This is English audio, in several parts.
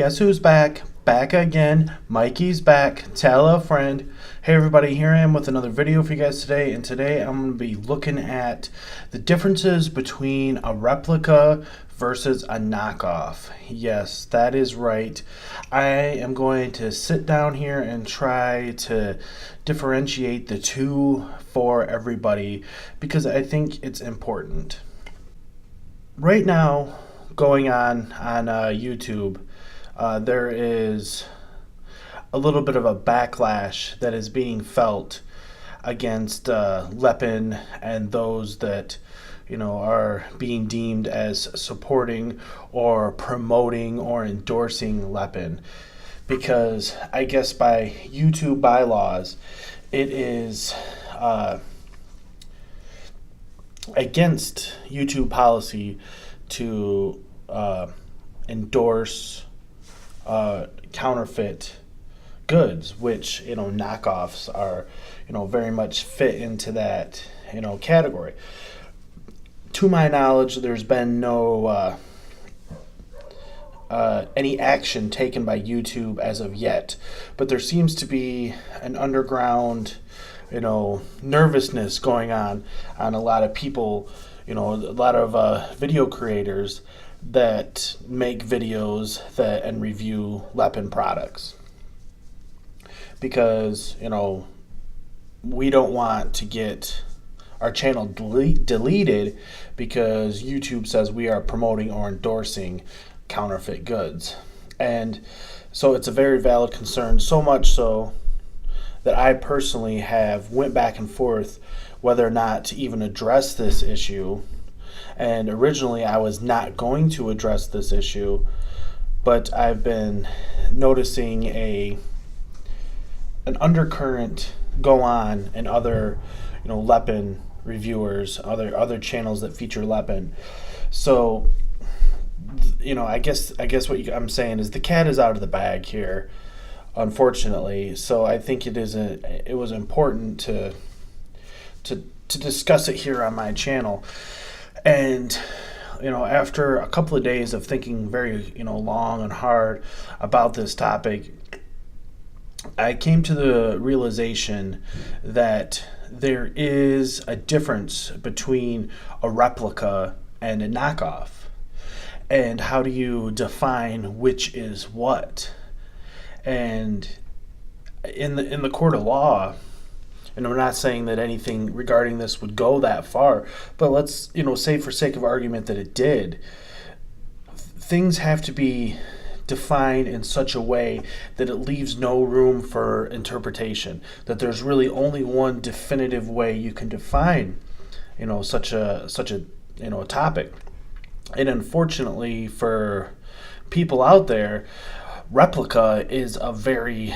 Guess who's back? Back again. Mikey's back. Tell a friend. Hey everybody, here I am with another video for you guys today, and today I'm going to be looking at the differences between a replica versus a knockoff. Yes, that is right. I am going to sit down here and try to differentiate the two for everybody because I think it's important. Right now, going on YouTube, there is a little bit of a backlash that is being felt against Lepin and those that are being deemed as supporting or promoting or endorsing Lepin, because I guess by YouTube bylaws it is against YouTube policy to endorse counterfeit goods, which knockoffs are very much fit into that category. To my knowledge, there's been no any action taken by YouTube as of yet, but there seems to be an underground nervousness going on a lot of people, a lot of video creators that make videos and review Lepin products, because we don't want to get our channel deleted because YouTube says we are promoting or endorsing counterfeit goods. And so it's a very valid concern, so much so that I personally have went back and forth whether or not to even address this issue. And originally I was not going to address this issue, but I've been noticing an undercurrent go on in other Lepin reviewers, other channels that feature Lepin. So I guess what I'm saying is the cat is out of the bag here, unfortunately. So I think it was important to discuss it here on my channel. And after a couple of days of thinking very long and hard about this topic, I came to the realization that there is a difference between a replica and a knockoff. And how do you define which is what? And in the court of law, and I'm not saying that anything regarding this would go that far, but let's say for sake of argument that it did, things have to be defined in such a way that it leaves no room for interpretation, that there's really only one definitive way you can define such a topic. And unfortunately for people out there, replica is a very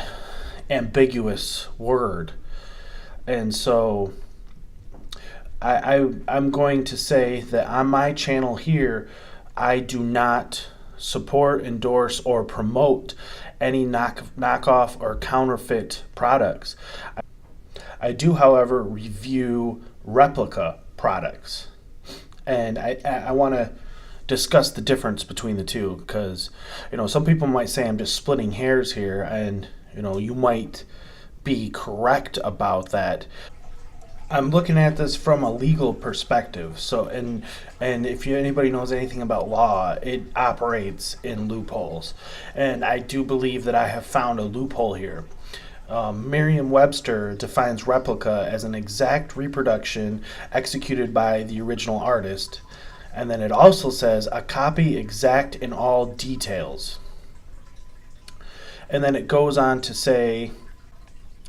ambiguous word. And so I'm going to say that on my channel here, I do not support, endorse, or promote any knockoff or counterfeit products. I do, however, review replica products. And I want to discuss the difference between the two, because some people might say I'm just splitting hairs here, and you might be correct about that. I'm looking at this from a legal perspective. So and if anybody knows anything about law, it operates in loopholes, and I do believe that I have found a loophole here. Merriam-Webster defines replica as an exact reproduction executed by the original artist, and then it also says a copy exact in all details. And then it goes on to say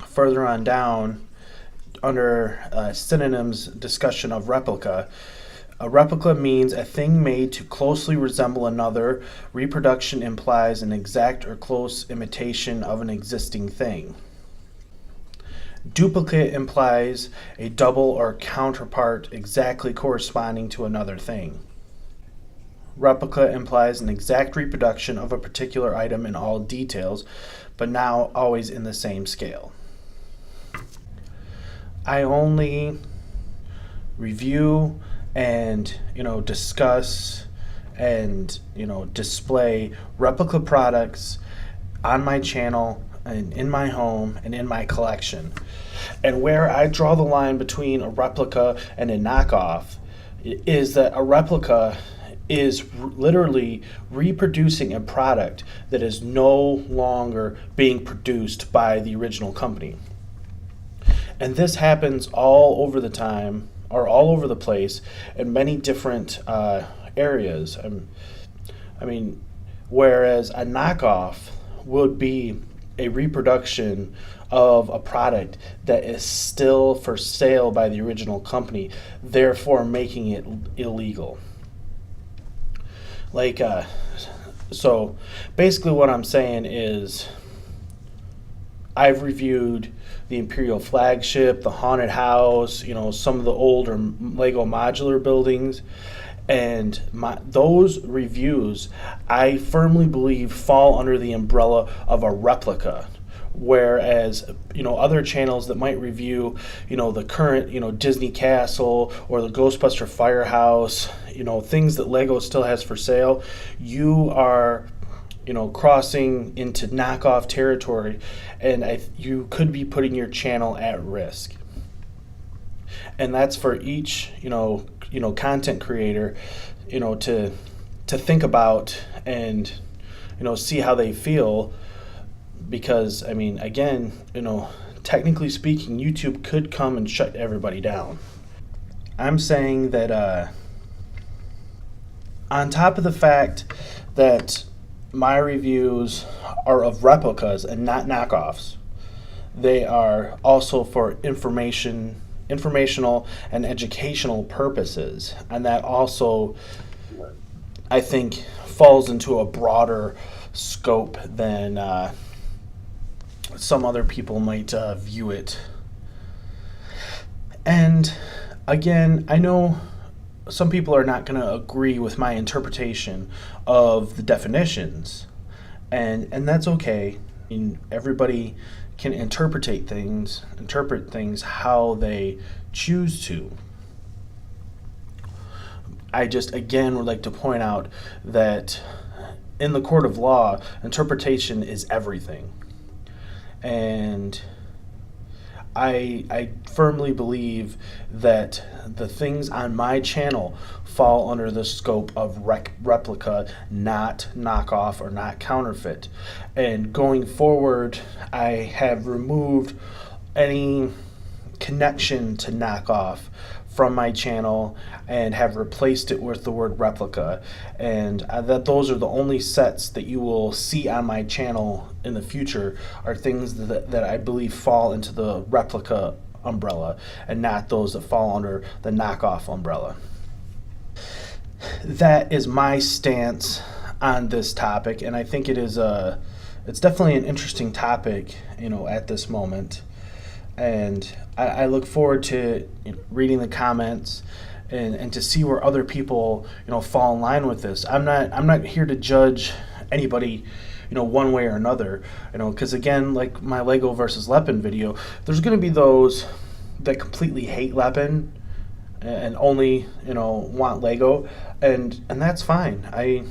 further on down, under synonyms discussion of replica, a replica means a thing made to closely resemble another. Reproduction implies an exact or close imitation of an existing thing. Duplicate implies a double or counterpart exactly corresponding to another thing. Replica implies an exact reproduction of a particular item in all details, but now always in the same scale. I only review and discuss and display replica products on my channel and in my home and in my collection. And where I draw the line between a replica and a knockoff is that a replica is literally reproducing a product that is no longer being produced by the original company. And this happens all over the time, or all over the place, in many different areas. Whereas a knockoff would be a reproduction of a product that is still for sale by the original company, therefore making it illegal. So basically what I'm saying is I've reviewed the Imperial Flagship, the Haunted House, some of the older Lego modular buildings, and those reviews I firmly believe fall under the umbrella of a replica. Whereas, other channels that might review, the current, Disney Castle or the Ghostbuster Firehouse, things that Lego still has for sale, you are, crossing into knockoff territory, and you could be putting your channel at risk. And that's for each, content creator, to think about and, see how they feel. Because, again, technically speaking, YouTube could come and shut everybody down. I'm saying that on top of the fact that my reviews are of replicas and not knockoffs, they are also for informational and educational purposes. And that also, I think, falls into a broader scope than some other people might view it. And again, I know some people are not going to agree with my interpretation of the definitions, and that's okay. Everybody can interpret things how they choose to. I just again would like to point out that in the court of law, interpretation is everything. And I firmly believe that the things on my channel fall under the scope of replica, not knockoff or not counterfeit. And going forward, I have removed any connection to knockoff from my channel and have replaced it with the word replica, and that those are the only sets that you will see on my channel in the future are things that I believe fall into the replica umbrella and not those that fall under the knockoff umbrella. That is my stance on this topic, and I think it's definitely an interesting topic, at this moment. And I look forward to reading the comments and to see where other people fall in line with this. I'm not here to judge anybody one way or another, because again, like my Lego versus Lepin video, there's going to be those that completely hate Lepin and only want Lego, and that's fine. I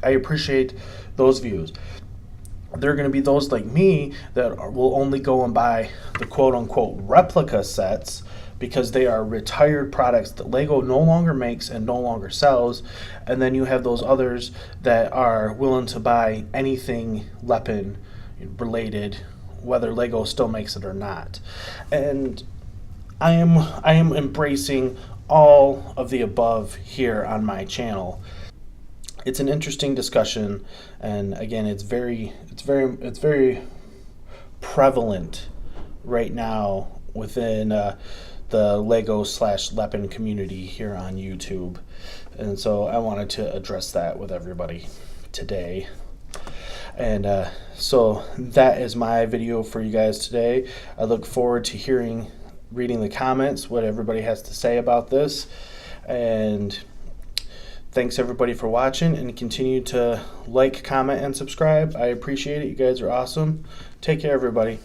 appreciate those views. There are going to be those like me that will only go and buy the quote-unquote replica sets because they are retired products that Lego no longer makes and no longer sells. And then you have those others that are willing to buy anything Lepin related, whether Lego still makes it or not. And I am embracing all of the above here on my channel. It's an interesting discussion, and again, it's very prevalent right now within the Lego / Lepin community here on YouTube, and so I wanted to address that with everybody today. And so that is my video for you guys today. I look forward to reading the comments, what everybody has to say about this, and thanks everybody for watching, and continue to like, comment, and subscribe. I appreciate it. You guys are awesome. Take care, everybody.